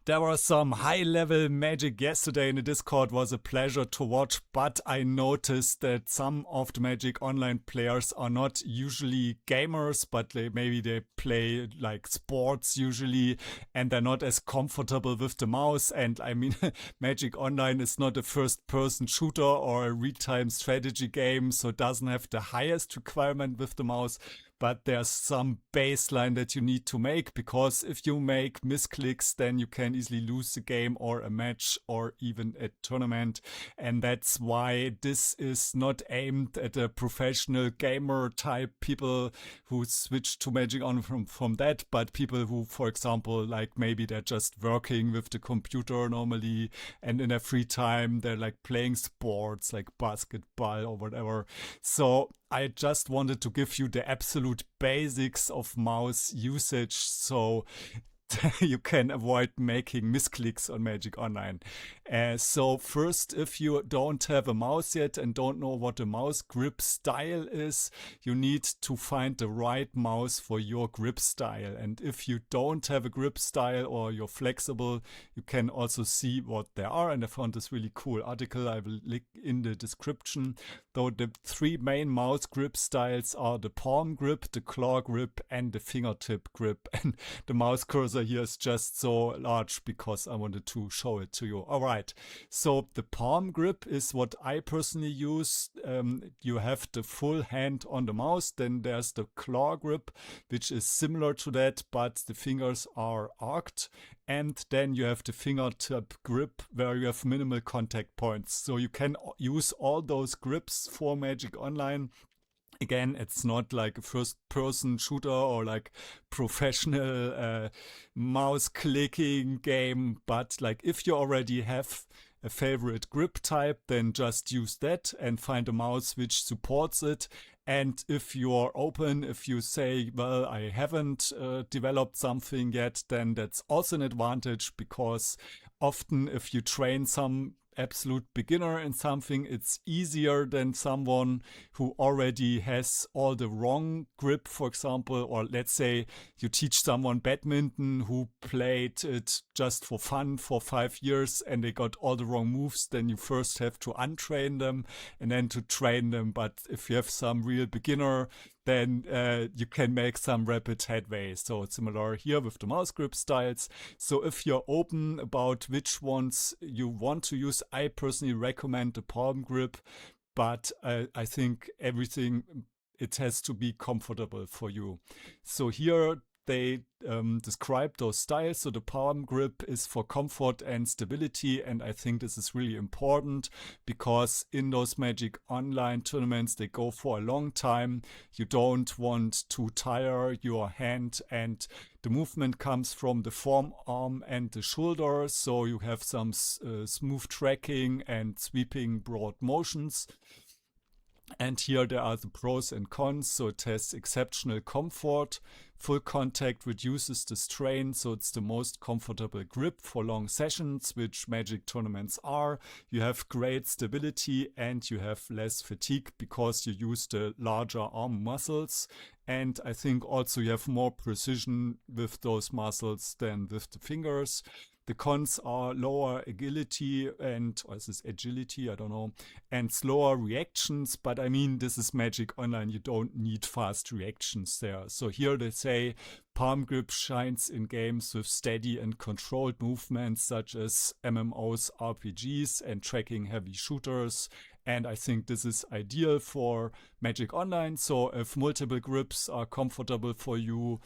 There was some high-level Magic yesterday in the Discord. Was a pleasure to watch, but I noticed that some of the Magic Online players are not usually gamers, but maybe they play like sports usually, and they're not as comfortable with the mouse. And I mean, Magic Online is not a first-person shooter or a real-time strategy game, so it doesn't have the highest requirement with the mouse. But there's some baseline that you need to make, because if you make misclicks, then you can easily lose the game or a match or even a tournament. And that's why this is not aimed at a professional gamer type people who switch to Magic on from that, but people who, for example, like maybe they're just working with the computer normally, and in their free time they're like playing sports like basketball or whatever. So I just wanted to give you the absolute basics of mouse usage, so you can avoid making misclicks on Magic Online. So first, if you don't have a mouse yet and don't know what a mouse grip style is, you need to find the right mouse for your grip style. And if you don't have a grip style or you're flexible, you can also see what there are. And I found this really cool article. I will link in the description. Though the three main mouse grip styles are the palm grip, the claw grip, and the fingertip grip. And the mouse cursor here is just so large because I wanted to show it to you. All right, so the palm grip is what I personally use. You have the full hand on the mouse. Then there's the claw grip, which is similar to that, but the fingers are arced. And then you have the fingertip grip, where you have minimal contact points. So you can use all those grips for Magic Online. Again, it's not like a first-person shooter or like professional mouse clicking game, but like if you already have a favorite grip type, then just use that and find a mouse which supports it. And if you're open, if you say, well, I haven't developed something yet, then that's also an advantage, because often if you train some absolute beginner in something, it's easier than someone who already has all the wrong grip, for example. Or let's say you teach someone badminton who played it just for fun for 5 years and they got all the wrong moves. Then you first have to untrain them and then to train them. But if you have some real beginner, then you can make some rapid headway. So it's similar here with the mouse grip styles. So if you're open about which ones you want to use, I personally recommend the palm grip, but I think everything, it has to be comfortable for you. So here they describe those styles. So the palm grip is for comfort and stability, and I think this is really important, because in those Magic Online tournaments, they go for a long time. You don't want to tire your hand, and the movement comes from the forearm and the shoulder, so you have some smooth tracking and sweeping broad motions. And here there are the pros and cons. So it has exceptional comfort. Full contact reduces the strain, so it's the most comfortable grip for long sessions, which Magic tournaments are. You have great stability and you have less fatigue because you use the larger arm muscles. And I think also you have more precision with those muscles than with the fingers. The cons are lower agility or is this agility? I don't know. And slower reactions. But I mean, this is Magic Online. You don't need fast reactions there. So here they say palm grip shines in games with steady and controlled movements, such as MMOs, RPGs, and tracking heavy shooters. And I think this is ideal for Magic Online. So if multiple grips are comfortable for you,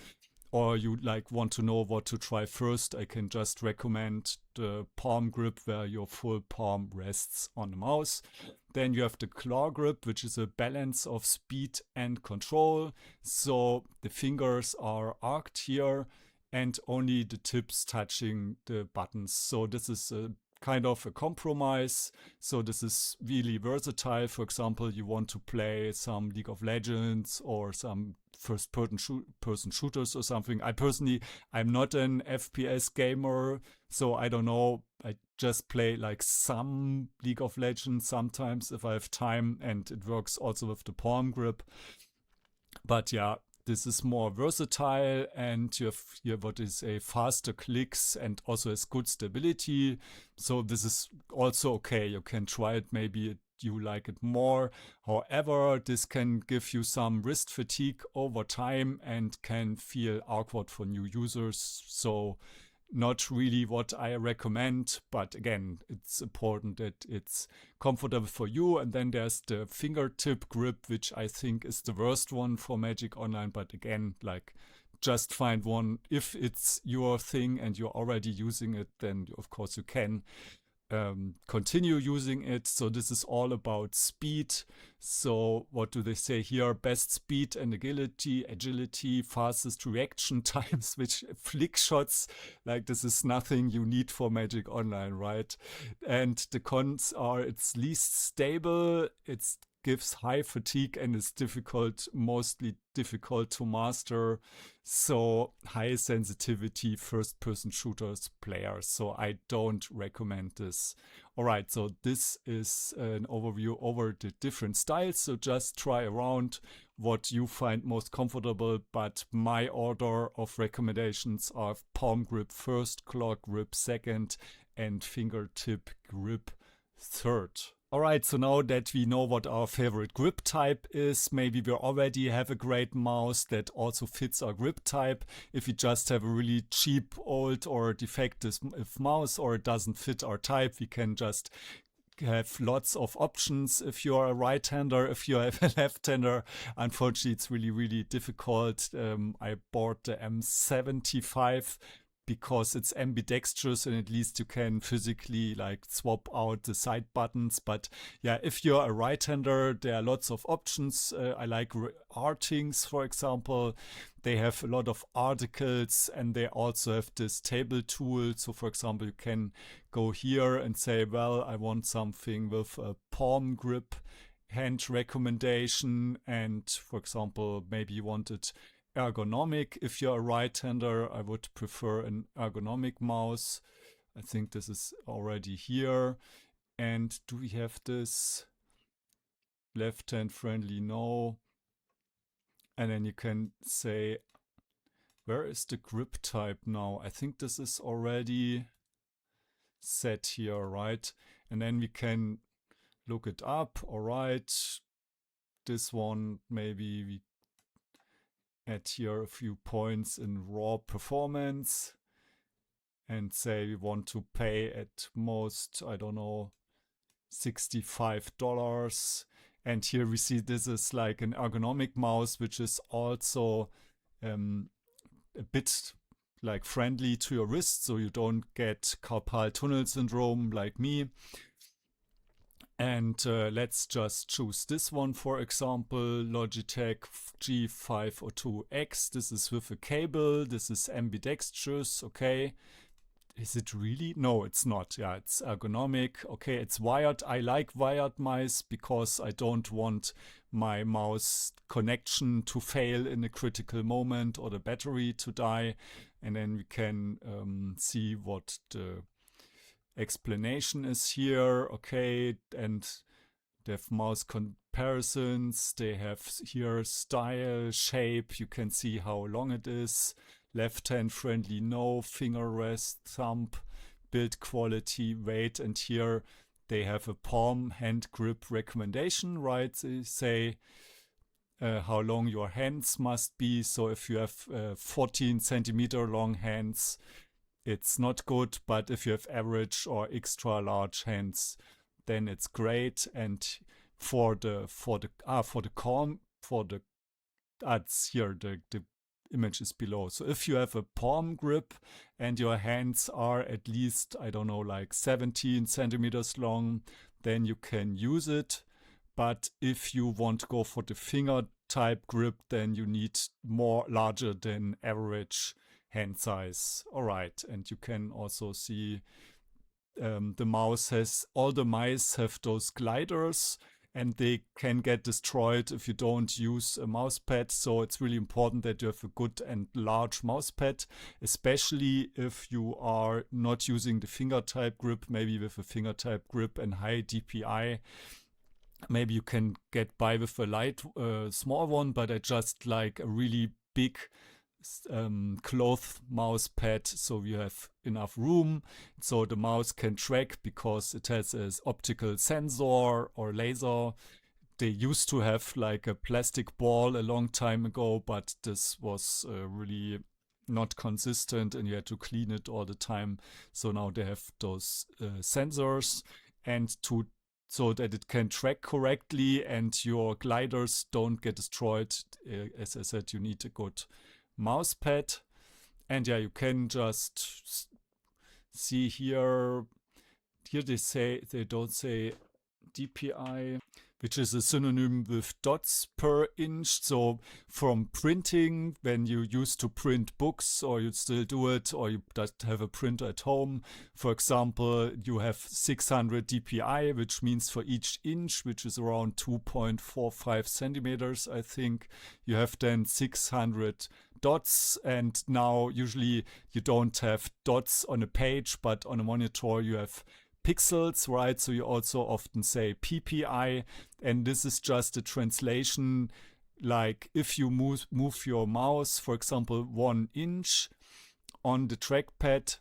or you like want to know what to try first, I can just recommend the palm grip, where your full palm rests on the mouse. Then you have the claw grip, which is a balance of speed and control. So the fingers are arced here and only the tips touching the buttons. So this is a kind of a compromise. So this is really versatile. For example, you want to play some League of Legends or some first-person shooters or something. I'm not an FPS gamer, so I don't know. I just play like some League of Legends sometimes if I have time, and it works also with the palm grip. But yeah, this is more versatile, and you have here what is a faster clicks and also has good stability. So this is also okay. You can try it, maybe you like it more. However, this can give you some wrist fatigue over time and can feel awkward for new users. So not really what I recommend, but again, it's important that it's comfortable for you. And then there's the fingertip grip, which I think is the worst one for Magic Online. But again, like, just find one. If it's your thing and you're already using it, then of course you can continue using it. So this is all about speed. So what do they say here? Best speed and agility, fastest reaction times, which flick shots, like this is nothing you need for Magic Online, right? And the cons are it's least stable, it gives high fatigue, and is mostly difficult to master. So high sensitivity first person shooters players. So I don't recommend this. All right, so this is an overview over the different styles. So just try around what you find most comfortable. But my order of recommendations are palm grip first, claw grip second, and fingertip grip third. All right, so now that we know what our favorite grip type is, maybe we already have a great mouse that also fits our grip type. If we just have a really cheap, old or defective mouse, or it doesn't fit our type, we can just have lots of options. If you're a right-hander, if you have a left-hander, unfortunately it's really, really difficult. I bought the M75 because it's ambidextrous, and at least you can physically like swap out the side buttons. But yeah, if you're a right-hander, there are lots of options. I like Artings, for example. They have a lot of articles, and they also have this table tool. So for example, you can go here and say, well, I want something with a palm grip hand recommendation. And for example, maybe you want it ergonomic. If you're a right-hander, I would prefer an ergonomic mouse. I think this is already here. And do we have this left-hand friendly? No. And then you can say, where is the grip type now? I think this is already set here, right? And then we can look it up. All right, this one, maybe we add here a few points in raw performance and say we want to pay at most, I don't know, $65. And here we see this is like an ergonomic mouse, which is also a bit like friendly to your wrist, so you don't get carpal tunnel syndrome like me. And let's just choose this one, for example, Logitech G502X. This is with a cable. This is ambidextrous. Okay. Is it really? No, it's not. Yeah, it's ergonomic. Okay, it's wired. I like wired mice because I don't want my mouse connection to fail in a critical moment or the battery to die. And then we can see what the explanation is here. Okay, and they have mouse comparisons. They have here style, shape. You can see how long it is. Left hand friendly, no. Finger rest, thumb, build quality, weight. And here they have a palm hand grip recommendation, right? They say how long your hands must be. So if you have 14 centimeter long hands, it's not good, but if you have average or extra large hands, then it's great. And it's here, the image is below. So if you have a palm grip and your hands are at least, I don't know, like 17 centimeters long, then you can use it. But if you want to go for the finger type grip, then you need more larger than average hand size. All right, and you can also see all the mice have those gliders, and they can get destroyed if you don't use a mouse pad. So it's really important that you have a good and large mouse pad, especially if you are not using the finger type grip, maybe with a finger type grip and high DPI. maybe you can get by with a light small one, but I just like a really big cloth mouse pad, so you have enough room so the mouse can track, because it has an optical sensor or laser. They used to have like a plastic ball a long time ago, but this was really not consistent and you had to clean it all the time. So now they have those sensors, and to so that it can track correctly and your gliders don't get destroyed. As I said, you need a good mouse pad. And yeah, you can just see here. Here they don't say DPI, which is a synonym with dots per inch. So from printing, when you used to print books, or you still do it, or you just have a printer at home, for example, you have 600 DPI, which means for each inch, which is around 2.45 centimeters, I think, you have then 600 dots. And now usually you don't have dots on a page, but on a monitor you have pixels, right? So you also often say PPI, and this is just a translation. Like if you move your mouse, for example, 1 inch on the trackpad,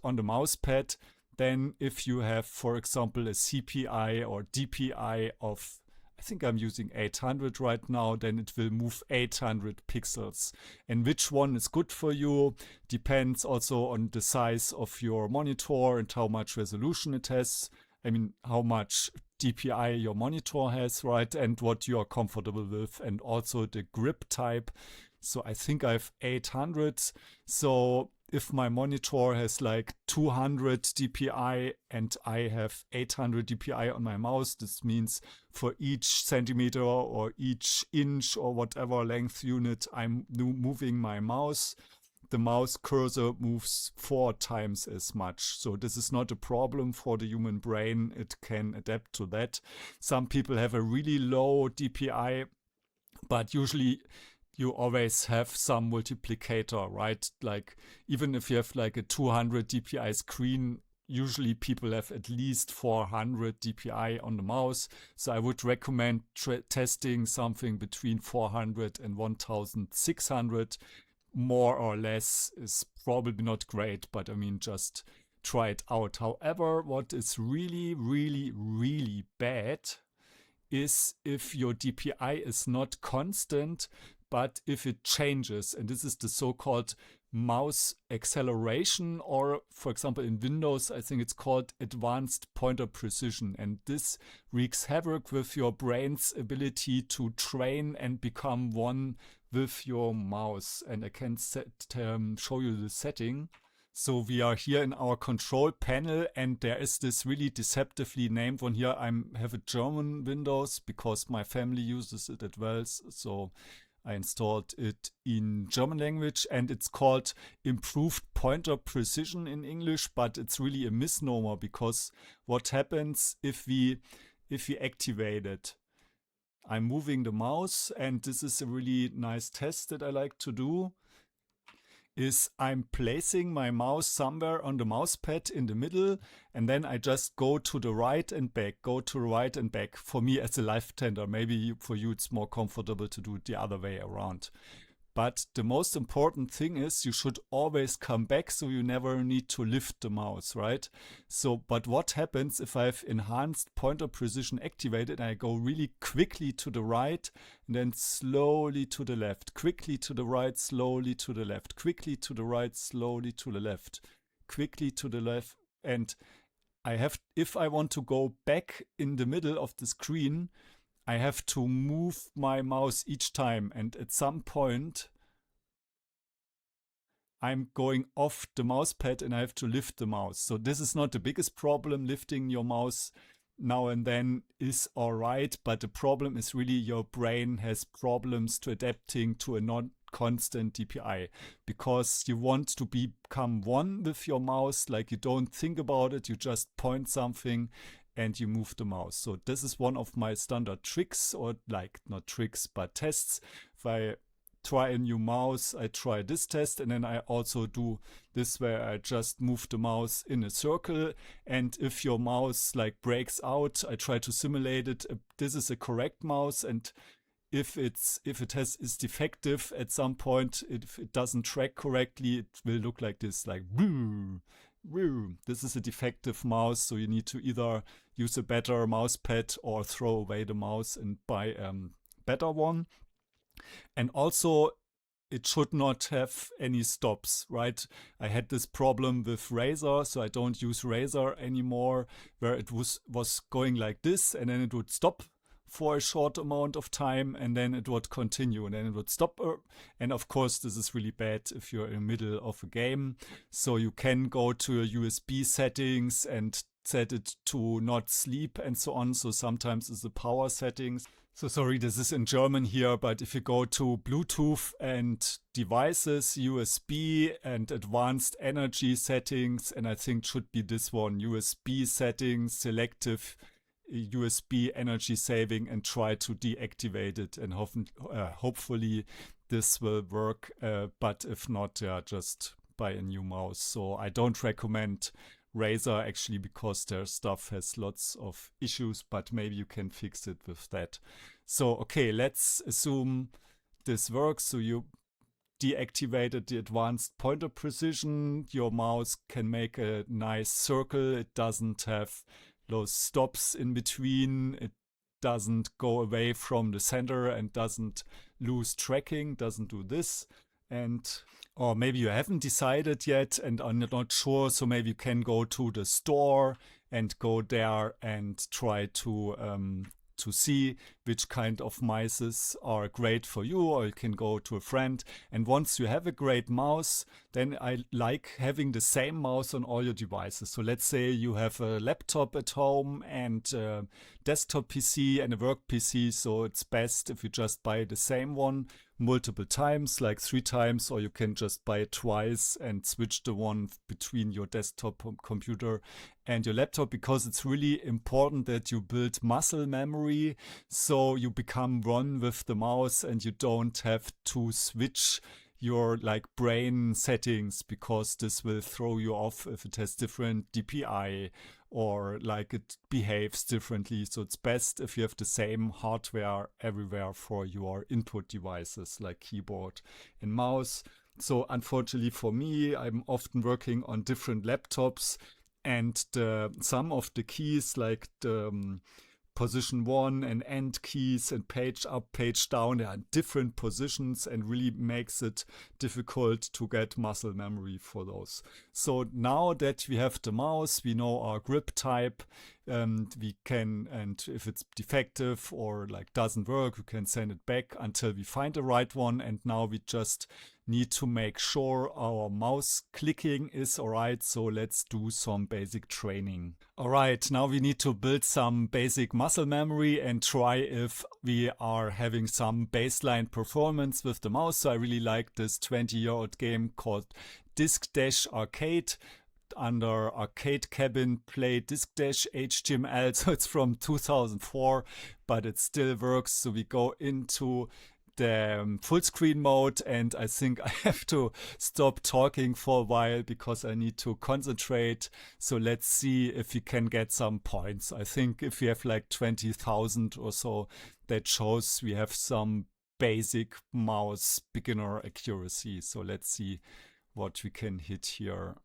on the mouse pad, then if you have, for example, a CPI or DPI of, I think I'm using 800 right now, then it will move 800 pixels. And which one is good for you depends also on the size of your monitor and how much resolution it has. I mean, how much DPI your monitor has, right? And what you are comfortable with, and also the grip type. So I think I have 800. So if my monitor has like 200 DPI and I have 800 DPI on my mouse, this means for each centimeter or each inch or whatever length unit I'm moving my mouse, the mouse cursor moves 4 times as much. So this is not a problem for the human brain. It can adapt to that. Some people have a really low DPI, but usually you always have some multiplicator, right? Like even if you have like a 200 DPI screen, usually people have at least 400 DPI on the mouse. So I would recommend testing something between 400 and 1600. More or less is probably not great, but I mean, just try it out. However, what is really, really, really bad is if your DPI is not constant, but if it changes. And this is the so-called mouse acceleration, or for example in Windows, I think it's called advanced pointer precision. And this wreaks havoc with your brain's ability to train and become one with your mouse. And I can show you the setting. So we are here in our control panel, and there is this really deceptively named one here. I have a German Windows because my family uses it as well. So I installed it in German language, and it's called improved pointer precision in English, but it's really a misnomer, because what happens if we activate it? I'm moving the mouse, and this is a really nice test that I like to do, is I'm placing my mouse somewhere on the mouse pad in the middle, and then I just go to the right and back, go to the right and back. For me as a left-hander, maybe for you it's more comfortable to do it the other way around. But the most important thing is you should always come back, so you never need to lift the mouse, right? So, but what happens if I have enhanced pointer precision activated and I go really quickly to the right and then slowly to the left, quickly to the right, slowly to the left, quickly to the right, slowly to the left, quickly to the left. And if I want to go back in the middle of the screen, I have to move my mouse each time, and at some point I'm going off the mouse pad and I have to lift the mouse. So this is not the biggest problem. Lifting your mouse now and then is all right, but the problem is really your brain has problems to adapting to a non-constant DPI, because you want to become one with your mouse. Like you don't think about it, you just point something and you move the mouse. So this is one of my standard tricks, or like not tricks, but tests. If I try a new mouse, I try this test, and then I also do this where I just move the mouse in a circle, and if your mouse like breaks out, I try to simulate it. This is a correct mouse, and if it is defective at some point, if it doesn't track correctly, it will look like this, like woo, woo. This is a defective mouse, so you need to either use a better mouse pad or throw away the mouse and buy a better one. And also, it should not have any stops, right? I had this problem with Razer, so I don't use Razer anymore, where it was going like this, and then it would stop for a short amount of time, and then it would continue, and then it would stop. And of course, this is really bad if you're in the middle of a game. So you can go to your USB settings and set it to not sleep and so on. So sometimes it's the power settings. So sorry, this is in German here, but if you go to Bluetooth and devices, USB and advanced energy settings, and I think should be this one, USB settings, selective USB energy saving, and try to deactivate it, and hopefully this will work, but if not, yeah, just buy a new mouse. So I don't recommend Razer actually, because their stuff has lots of issues, but maybe you can fix it with that. So okay, let's assume this works. So you deactivated the advanced pointer precision. Your mouse can make a nice circle. It doesn't have those stops in between. It doesn't go away from the center and doesn't lose tracking, doesn't do this. And or maybe you haven't decided yet and are not sure, so maybe you can go to the store and go there and try to see which kind of mices are great for you, or you can go to a friend. And once you have a great mouse, then I like having the same mouse on all your devices. So let's say you have a laptop at home and a desktop PC and a work PC, so it's best if you just buy the same one multiple times, like 3 times, or you can just buy it twice and switch the one between your desktop computer and your laptop, because it's really important that you build muscle memory, so you become one with the mouse and you don't have to switch your like brain settings, because this will throw you off if it has different DPI or like it behaves differently. So it's best if you have the same hardware everywhere for your input devices like keyboard and mouse. So unfortunately for me, I'm often working on different laptops, and some of the keys like the position 1 and end keys and page up, page down, they are in different positions and really makes it difficult to get muscle memory for those. So now that we have the mouse, we know our grip type, we can, and if it's defective or like doesn't work, we can send it back until we find the right one. And now we just need to make sure our mouse clicking is alright. So let's do some basic training. Alright, now we need to build some basic muscle memory and try if we are having some baseline performance with the mouse. So I really like this 20-year-old game called Disc Dash Arcade. Under Arcade Cabin Play Disc Dash HTML. So it's from 2004, but it still works. So we go into the full screen mode, and I think I have to stop talking for a while because I need to concentrate. So let's see if we can get some points. I think if we have like 20,000 or so, that shows we have some basic mouse beginner accuracy. So let's see what we can hit here.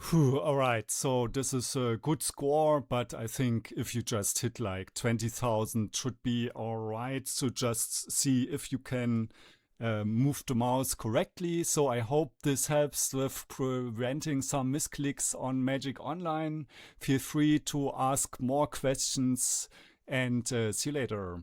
Phew, all right, so this is a good score, but I think if you just hit like 20,000 should be all right. So just see if you can move the mouse correctly. So I hope this helps with preventing some misclicks on Magic Online. Feel free to ask more questions and see you later.